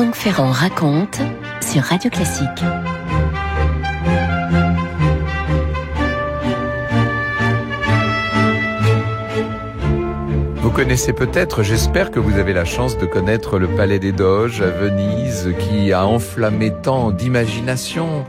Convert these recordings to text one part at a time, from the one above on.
Franck Ferrand raconte sur Radio Classique. Vous connaissez peut-être, j'espère que vous avez la chance de connaître le Palais des Doges à Venise qui a enflammé tant d'imagination.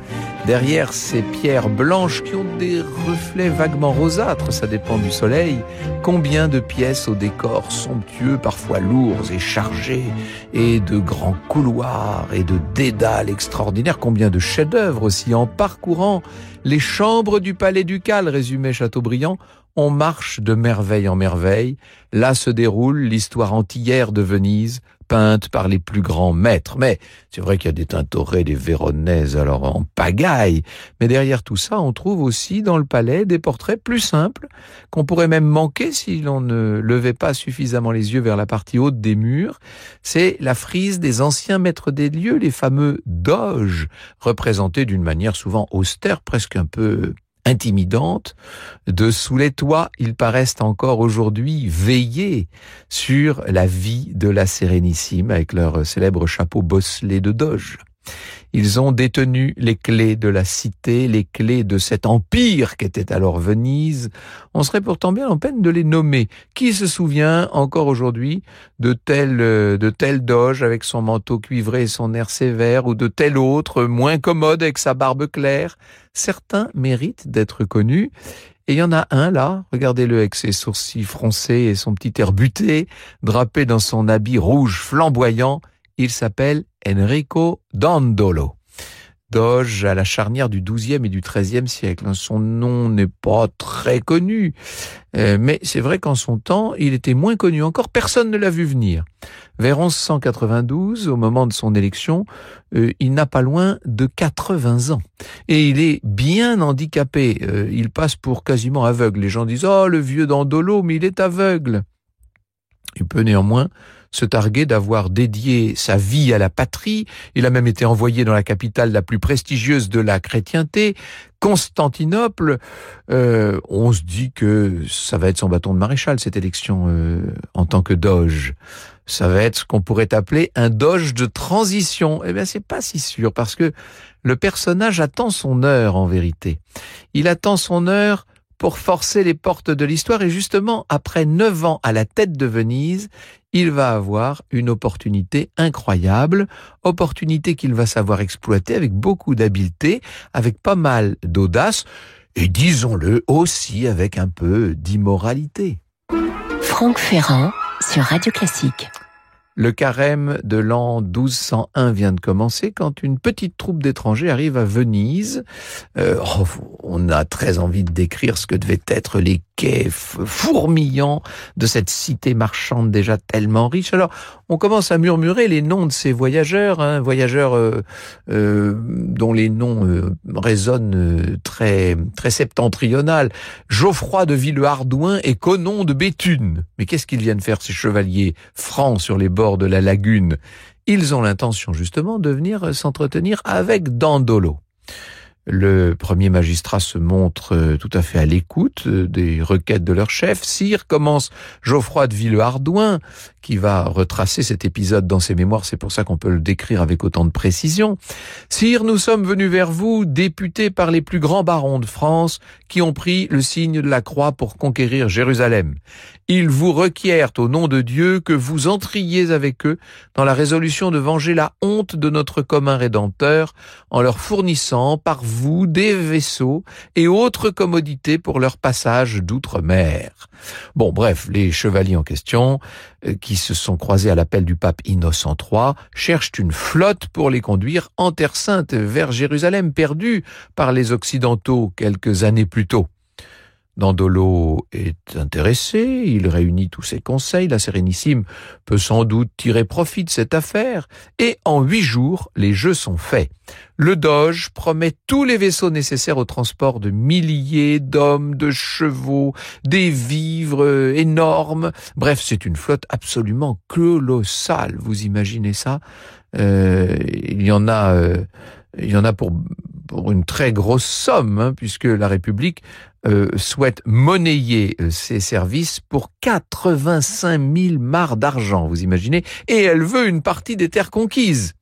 Derrière ces pierres blanches qui ont des reflets vaguement rosâtres, ça dépend du soleil, combien de pièces au décor somptueux, parfois lourds et chargés, et de grands couloirs et de dédales extraordinaires, combien de chefs-d'œuvre aussi. En parcourant les chambres du Palais ducal, résumait Chateaubriand, on marche de merveille en merveille. Là se déroule l'histoire entière de Venise, peinte par les plus grands maîtres. Mais c'est vrai qu'il y a des Tintoret, des Véronèse, alors en pagaille. Mais derrière tout ça, on trouve aussi dans le palais des portraits plus simples, qu'on pourrait même manquer si l'on ne levait pas suffisamment les yeux vers la partie haute des murs. C'est la frise des anciens maîtres des lieux, les fameux doges, représentés d'une manière souvent austère, presque un peu intimidante. De sous les toits, ils paraissent encore aujourd'hui veiller sur la vie de la Sérénissime avec leur célèbre chapeau bosselé de doge. Ils ont détenu les clés de la cité, les clés de cet empire qu'était alors Venise. On serait pourtant bien en peine de les nommer. Qui se souvient encore aujourd'hui de tel doge avec son manteau cuivré et son air sévère, ou de tel autre moins commode avec sa barbe claire? Certains méritent d'être connus. Et il y en a un là, regardez-le avec ses sourcils froncés et son petit air buté, drapé dans son habit rouge flamboyant. Il s'appelle Enrico Dandolo. Doge à la charnière du XIIe et du XIIIe siècle. Son nom n'est pas très connu, mais c'est vrai qu'en son temps, il était moins connu encore. Personne ne l'a vu venir. Vers 1192, au moment de son élection, il n'a pas loin de 80 ans. Et il est bien handicapé. Il passe pour quasiment aveugle. Les gens disent « Oh, le vieux Dandolo, mais il est aveugle !» Il peut néanmoins se targuer d'avoir dédié sa vie à la patrie. Il a même été envoyé dans la capitale la plus prestigieuse de la chrétienté, Constantinople. On se dit que ça va être son bâton de maréchal, cette élection en tant que doge. Ça va être ce qu'on pourrait appeler un doge de transition. Eh bien, c'est pas si sûr, parce que le personnage attend son heure, en vérité. Il attend son heure pour forcer les portes de l'histoire, et justement, après 9 ans à la tête de Venise, il va avoir une opportunité incroyable, opportunité qu'il va savoir exploiter avec beaucoup d'habileté, avec pas mal d'audace, et disons-le aussi avec un peu d'immoralité. Franck Ferrand sur Radio Classique. Le carême de l'an 1201 vient de commencer quand une petite troupe d'étrangers arrive à Venise. On a très envie de décrire ce que devaient être les quais fourmillants de cette cité marchande déjà tellement riche. Alors, on commence à murmurer les noms de ces voyageurs, dont les noms résonnent très septentrional. Geoffroy de Villehardouin et Conon de Béthune. Mais qu'est-ce qu'ils viennent faire, ces chevaliers francs sur les bords de la lagune? Ils ont l'intention justement de venir s'entretenir avec Dandolo. Le premier magistrat se montre tout à fait à l'écoute des requêtes de leur chef. Sire, commence Geoffroy de Villehardouin, qui va retracer cet épisode dans ses mémoires, c'est pour ça qu'on peut le décrire avec autant de précision. Sire, nous sommes venus vers vous, députés par les plus grands barons de France, qui ont pris le signe de la croix pour conquérir Jérusalem. Ils vous requièrent au nom de Dieu que vous entriez avec eux dans la résolution de venger la honte de notre commun Rédempteur en leur fournissant par vous des vaisseaux et autres commodités pour leur passage d'outre-mer. Bon, bref, les chevaliers en question, qui se sont croisés à l'appel du pape Innocent III, cherchent une flotte pour les conduire en Terre Sainte vers Jérusalem, perdue par les Occidentaux quelques années plus tôt. Dandolo est intéressé, il réunit tous ses conseils, la Sérénissime peut sans doute tirer profit de cette affaire, et en 8 jours, les jeux sont faits. Le doge promet tous les vaisseaux nécessaires au transport de milliers d'hommes, de chevaux, des vivres énormes. Bref, c'est une flotte absolument colossale, vous imaginez ça? Il y en a pour une très grosse somme, puisque la République souhaite monnayer ses services pour 85 000 marcs d'argent, vous imaginez, et elle veut une partie des terres conquises.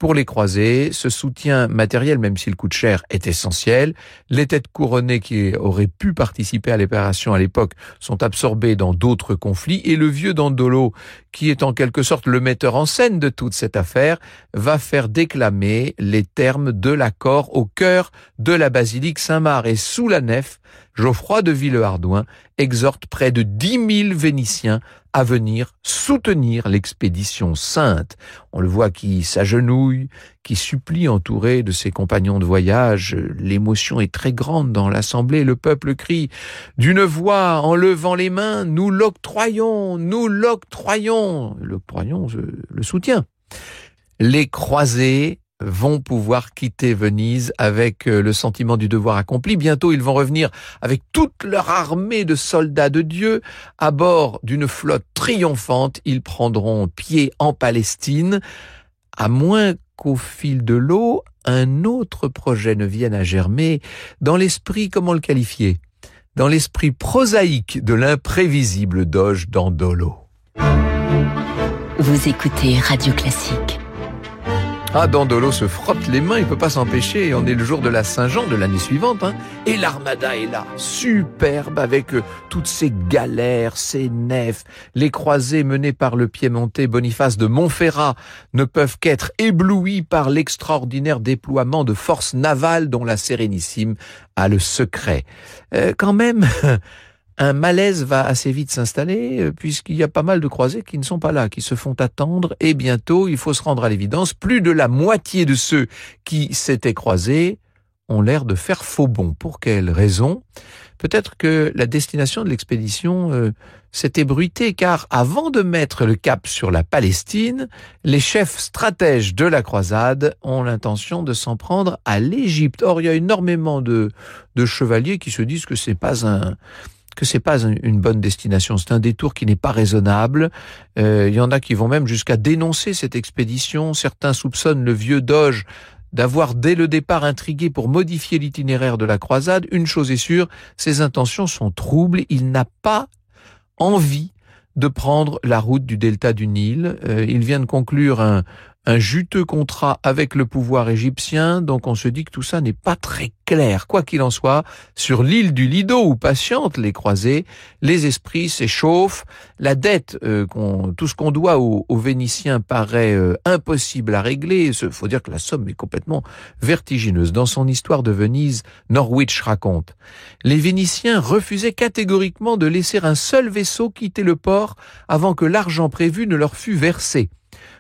Pour les croisés, ce soutien matériel, même s'il coûte cher, est essentiel. Les têtes couronnées qui auraient pu participer à l'opération à l'époque sont absorbées dans d'autres conflits et le vieux Dandolo, qui est en quelque sorte le metteur en scène de toute cette affaire, va faire déclamer les termes de l'accord au cœur de la basilique Saint-Marc. Et sous la nef, Geoffroy de Villehardouin exhorte près de 10 000 Vénitiens à venir soutenir l'expédition sainte. On le voit qui s'agenouille, qui supplie entouré de ses compagnons de voyage. L'émotion est très grande dans l'assemblée. Le peuple crie d'une voix en levant les mains, nous l'octroyons, le soutien. Les croisés vont pouvoir quitter Venise avec le sentiment du devoir accompli. Bientôt, ils vont revenir avec toute leur armée de soldats de Dieu. À bord d'une flotte triomphante, ils prendront pied en Palestine, à moins qu'au fil de l'eau, un autre projet ne vienne à germer dans l'esprit, comment le qualifier ? Dans l'esprit prosaïque de l'imprévisible doge Dandolo. Vous écoutez Radio Classique. Ah, Dandolo se frotte les mains, il peut pas s'empêcher. On est le jour de la Saint-Jean de l'année suivante, et l'armada est là, superbe, avec toutes ses galères, ses nefs. Les croisés menés par le piémontais Boniface de Montferrat ne peuvent qu'être éblouis par l'extraordinaire déploiement de forces navales dont la Sérénissime a le secret. Quand même... Un malaise va assez vite s'installer puisqu'il y a pas mal de croisés qui ne sont pas là, qui se font attendre et bientôt, il faut se rendre à l'évidence, plus de la moitié de ceux qui s'étaient croisés ont l'air de faire faux bond. Pour quelle raison ? Peut-être que la destination de l'expédition s'est ébruitée car avant de mettre le cap sur la Palestine, les chefs stratèges de la croisade ont l'intention de s'en prendre à l'Égypte. Or, il y a énormément de chevaliers qui se disent que c'est pas une bonne destination, c'est un détour qui n'est pas raisonnable. Il y en a qui vont même jusqu'à dénoncer cette expédition. Certains soupçonnent le vieux doge d'avoir dès le départ intrigué pour modifier l'itinéraire de la croisade. Une chose est sûre, ses intentions sont troubles. Il n'a pas envie de prendre la route du delta du Nil. Il vient de conclure un juteux contrat avec le pouvoir égyptien, donc on se dit que tout ça n'est pas très clair. Quoi qu'il en soit, sur l'île du Lido où patientent les croisés, les esprits s'échauffent, la dette, tout ce qu'on doit aux Vénitiens paraît impossible à régler. Il faut dire que la somme est complètement vertigineuse. Dans son histoire de Venise, Norwich raconte « Les Vénitiens refusaient catégoriquement de laisser un seul vaisseau quitter le port avant que l'argent prévu ne leur fût versé. »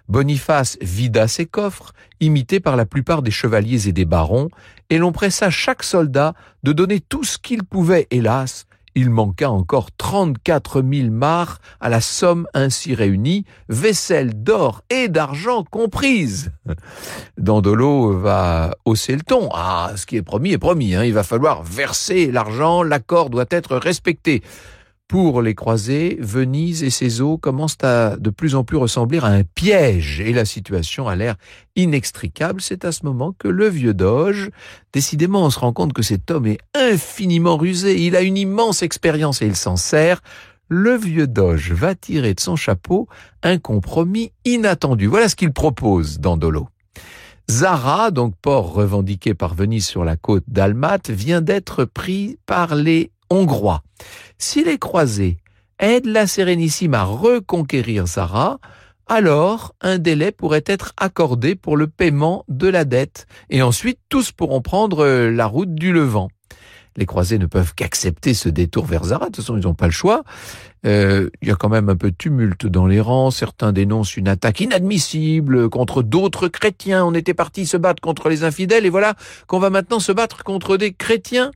Boniface vida ses coffres, imité par la plupart des chevaliers et des barons, et l'on pressa chaque soldat de donner tout ce qu'il pouvait. Hélas, il manqua encore 34 000 marcs à la somme ainsi réunie, vaisselle d'or et d'argent comprises. Dandolo va hausser le ton. Ah, ce qui est promis, il va falloir verser l'argent, l'accord doit être respecté. Pour les croisés, Venise et ses eaux commencent à de plus en plus ressembler à un piège et la situation a l'air inextricable. C'est à ce moment que le vieux doge, décidément on se rend compte que cet homme est infiniment rusé, il a une immense expérience et il s'en sert. Le vieux doge va tirer de son chapeau un compromis inattendu. Voilà ce qu'il propose, Dandolo. Zara, donc port revendiqué par Venise sur la côte d'Almate, vient d'être pris par les Hongrois. Si les croisés aident la Sérénissime à reconquérir Zara, alors un délai pourrait être accordé pour le paiement de la dette. Et ensuite, tous pourront prendre la route du Levant. Les croisés ne peuvent qu'accepter ce détour vers Zara. De toute façon, ils n'ont pas le choix. Il y a quand même un peu de tumulte dans les rangs. Certains dénoncent une attaque inadmissible contre d'autres chrétiens. On était parti se battre contre les infidèles et voilà qu'on va maintenant se battre contre des chrétiens.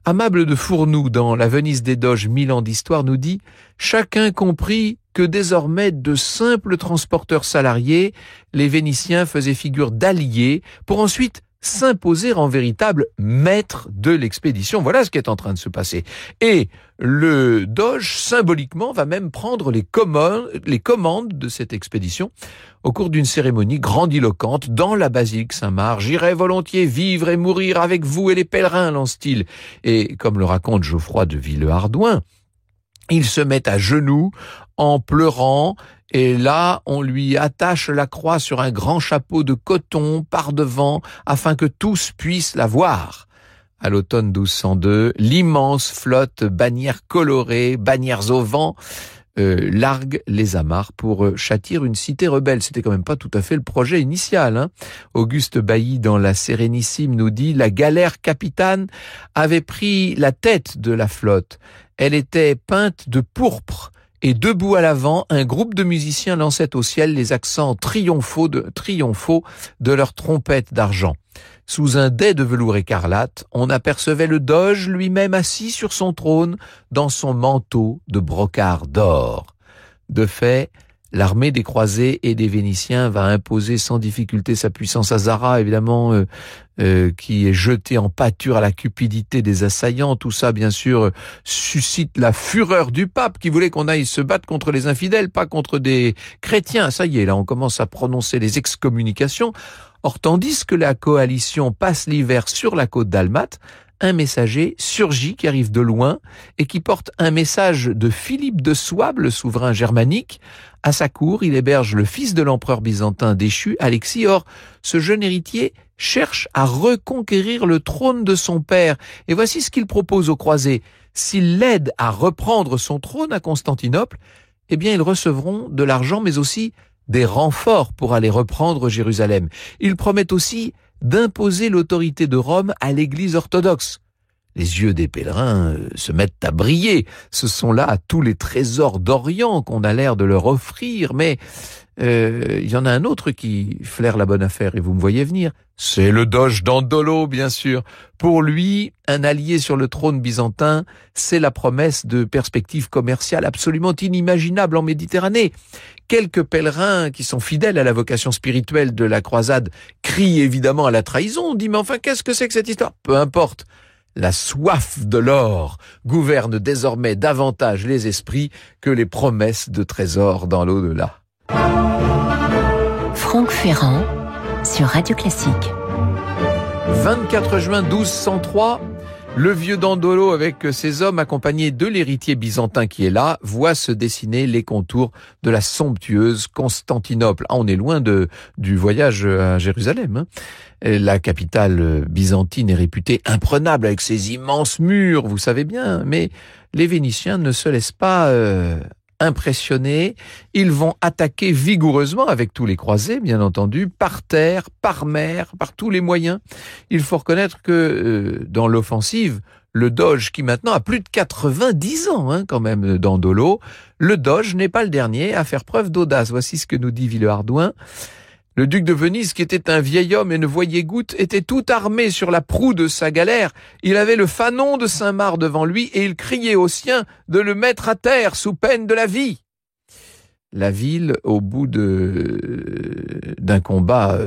Amable de Fournoux, dans La Venise des Doges, 1000 ans d'histoire, nous dit « Chacun comprit que désormais de simples transporteurs salariés, les Vénitiens faisaient figure d'alliés pour ensuite s'imposer en véritable maître de l'expédition. » Voilà ce qui est en train de se passer. Et le doge, symboliquement, va même prendre les commandes de cette expédition au cours d'une cérémonie grandiloquente dans la basilique Saint-Marc. « J'irai volontiers vivre et mourir avec vous et les pèlerins », lance-t-il. Et comme le raconte Geoffroy de Villehardouin, Il se met à genoux en pleurant, et là, on lui attache la croix sur un grand chapeau de coton par devant, afin que tous puissent la voir. À l'automne 1202, l'immense flotte, bannières colorées, bannières au vent, largue les amarres pour châtir une cité rebelle. C'était quand même pas tout à fait le projet initial, hein. Auguste Bailly, dans la Sérénissime, nous dit « La galère capitane avait pris la tête de la flotte. Elle était peinte de pourpre. Et debout à l'avant, un groupe de musiciens lançait au ciel les accents triomphaux de leurs trompettes d'argent. Sous un dais de velours écarlate, on apercevait le doge lui-même assis sur son trône dans son manteau de brocart d'or. De fait, l'armée des croisés et des Vénitiens va imposer sans difficulté sa puissance à Zara, évidemment, qui est jeté en pâture à la cupidité des assaillants. Tout ça, bien sûr, suscite la fureur du pape qui voulait qu'on aille se battre contre les infidèles, pas contre des chrétiens. Ça y est, là, on commence à prononcer les excommunications. Or, tandis que la coalition passe l'hiver sur la côte dalmate, un messager surgit qui arrive de loin et qui porte un message de Philippe de Souabe, le souverain germanique. À sa cour, il héberge le fils de l'empereur byzantin déchu, Alexis. Or, ce jeune héritier cherche à reconquérir le trône de son père. Et voici ce qu'il propose aux croisés. S'ils l'aident à reprendre son trône à Constantinople, eh bien, ils recevront de l'argent, mais aussi des renforts pour aller reprendre Jérusalem. Il promet aussi d'imposer l'autorité de Rome à l'Église orthodoxe. Les yeux des pèlerins se mettent à briller. Ce sont là tous les trésors d'Orient qu'on a l'air de leur offrir, mais il y en a un autre qui flaire la bonne affaire, et vous me voyez venir. C'est le doge Dandolo, bien sûr. Pour lui, un allié sur le trône byzantin, c'est la promesse de perspectives commerciales absolument inimaginables en Méditerranée. Quelques pèlerins qui sont fidèles à la vocation spirituelle de la croisade crient évidemment à la trahison. On dit, mais enfin, qu'est-ce que c'est que cette histoire? Peu importe. La soif de l'or gouverne désormais davantage les esprits que les promesses de trésors dans l'au-delà. Franck Ferrand sur Radio Classique. 24 juin 1203, le vieux Dandolo, avec ses hommes accompagnés de l'héritier byzantin qui est là, voit se dessiner les contours de la somptueuse Constantinople. Ah, on est loin du voyage à Jérusalem, hein. La capitale byzantine est réputée imprenable avec ses immenses murs, vous savez bien, mais les Vénitiens ne se laissent pas impressionnés. Ils vont attaquer vigoureusement avec tous les croisés, bien entendu, par terre, par mer, par tous les moyens. Il faut reconnaître que dans l'offensive, le doge, qui maintenant a plus de 90 ans, hein, quand même, Dandolo, le doge n'est pas le dernier à faire preuve d'audace. Voici ce que nous dit Villehardouin. Le duc de Venise, qui était un vieil homme et ne voyait goutte, était tout armé sur la proue de sa galère. Il avait le fanon de Saint-Marc devant lui et il criait aux siens de le mettre à terre sous peine de la vie. La ville, au bout d'un combat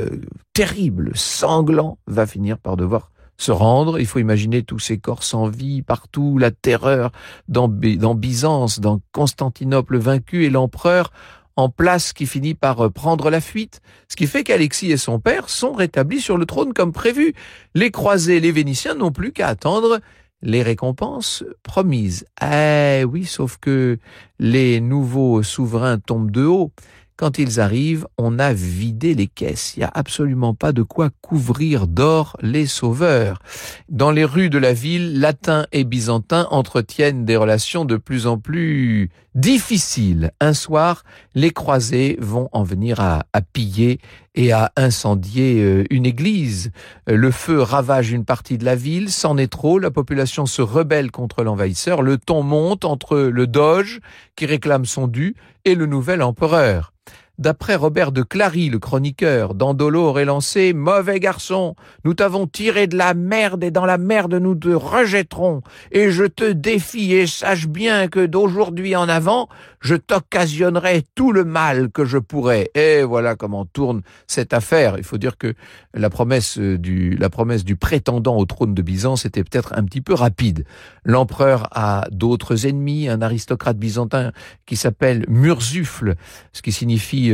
terrible, sanglant, va finir par devoir se rendre. Il faut imaginer tous ces corps sans vie partout, la terreur dans Byzance, dans Constantinople vaincu et l'empereur en place qui finit par prendre la fuite, ce qui fait qu'Alexis et son père sont rétablis sur le trône comme prévu. Les croisés, les Vénitiens n'ont plus qu'à attendre les récompenses promises. Eh oui, sauf que les nouveaux souverains tombent de haut. Quand ils arrivent, on a vidé les caisses. Il n'y a absolument pas de quoi couvrir d'or les sauveurs. Dans les rues de la ville, latins et byzantins entretiennent des relations de plus en plus difficiles. Un soir, les croisés vont en venir à piller et à incendier une église. Le feu ravage une partie de la ville, c'en est trop, la population se rebelle contre l'envahisseur, le ton monte entre le doge, qui réclame son dû, et le nouvel empereur. D'après Robert de Clary, le chroniqueur, Dandolo aurait lancé « Mauvais garçon, nous t'avons tiré de la merde et dans la merde nous te rejetterons. Et je te défie et sache bien que d'aujourd'hui en avant, je t'occasionnerai tout le mal que je pourrai. Et voilà comment tourne cette affaire. Il faut dire que la promesse du prétendant au trône de Byzance était peut-être un petit peu rapide. L'empereur a d'autres ennemis, un aristocrate byzantin qui s'appelle Murzuphle, ce qui signifie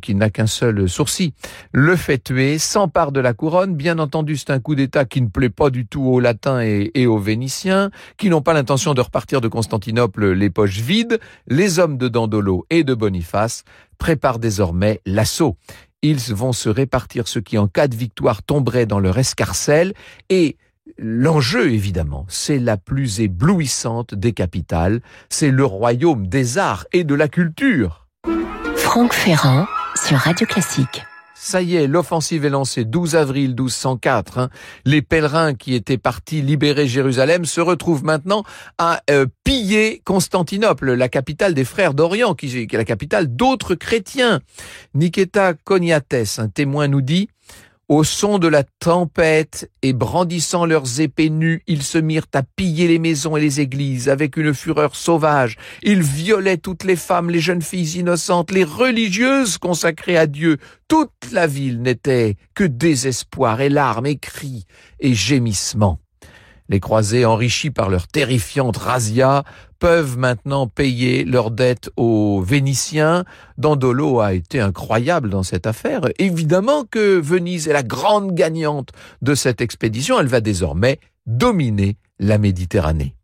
qu'il n'a qu'un seul sourcil, le fait tuer, s'empare de la couronne. Bien entendu, c'est un coup d'État qui ne plaît pas du tout aux Latins et aux Vénitiens, qui n'ont pas l'intention de repartir de Constantinople les poches vides. Les hommes de Dandolo et de Boniface préparent désormais l'assaut. Ils vont se répartir ce qui, en cas de victoire, tomberait dans leur escarcelle. Et l'enjeu, évidemment, c'est la plus éblouissante des capitales. C'est le royaume des arts et de la culture. Franck Ferrand sur Radio Classique. Ça y est, l'offensive est lancée, 12 avril 1204. Les pèlerins qui étaient partis libérer Jérusalem se retrouvent maintenant à piller Constantinople, la capitale des frères d'Orient, qui est la capitale d'autres chrétiens. Niketa Koniates, un témoin, nous dit: au son de la tempête et brandissant leurs épées nues, ils se mirent à piller les maisons et les églises avec une fureur sauvage. Ils violaient toutes les femmes, les jeunes filles innocentes, les religieuses consacrées à Dieu. Toute la ville n'était que désespoir et larmes et cris et gémissements. Les croisés, enrichis par leur terrifiante razzia, peuvent maintenant payer leurs dettes aux Vénitiens. Dandolo a été incroyable dans cette affaire. Évidemment que Venise est la grande gagnante de cette expédition. Elle va désormais dominer la Méditerranée.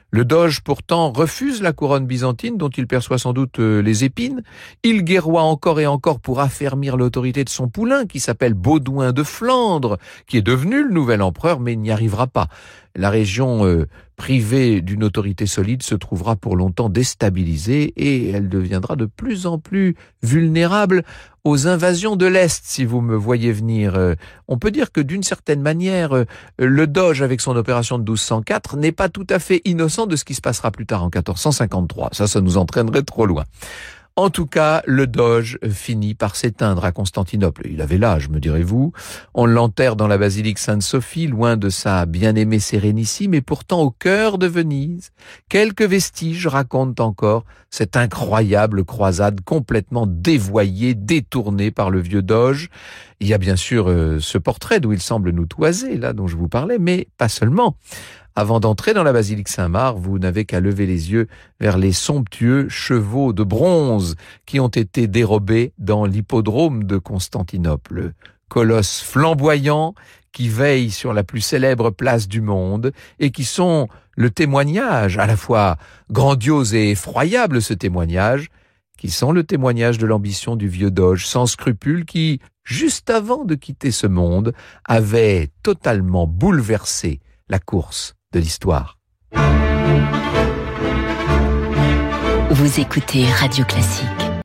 Le doge, pourtant, refuse la couronne byzantine, dont il perçoit sans doute les épines. Il guerroie encore et encore pour affermir l'autorité de son poulain, qui s'appelle Baudouin de Flandre, qui est devenu le nouvel empereur, mais il n'y arrivera pas. La région privée d'une autorité solide se trouvera pour longtemps déstabilisée et elle deviendra de plus en plus vulnérable aux invasions de l'Est, si vous me voyez venir. On peut dire que d'une certaine manière, le doge, avec son opération de 1204, n'est pas tout à fait innocent de ce qui se passera plus tard en 1453. Ça nous entraînerait trop loin. En tout cas, le doge finit par s'éteindre à Constantinople. Il avait l'âge, me direz-vous. On l'enterre dans la basilique Sainte-Sophie, loin de sa bien-aimée Sérénissime, et pourtant au cœur de Venise. Quelques vestiges racontent encore cette incroyable croisade complètement dévoyée, détournée par le vieux doge. Il y a bien sûr ce portrait d'où il semble nous toiser, là, dont je vous parlais, mais pas seulement. Avant d'entrer dans la basilique Saint-Marc, vous n'avez qu'à lever les yeux vers les somptueux chevaux de bronze qui ont été dérobés dans l'hippodrome de Constantinople. Colosses flamboyants qui veillent sur la plus célèbre place du monde et qui sont le témoignage, à la fois grandiose et effroyable ce témoignage, qui sont le témoignage de l'ambition du vieux doge sans scrupules qui, juste avant de quitter ce monde, avait totalement bouleversé la course de l'histoire. Vous écoutez Radio Classique.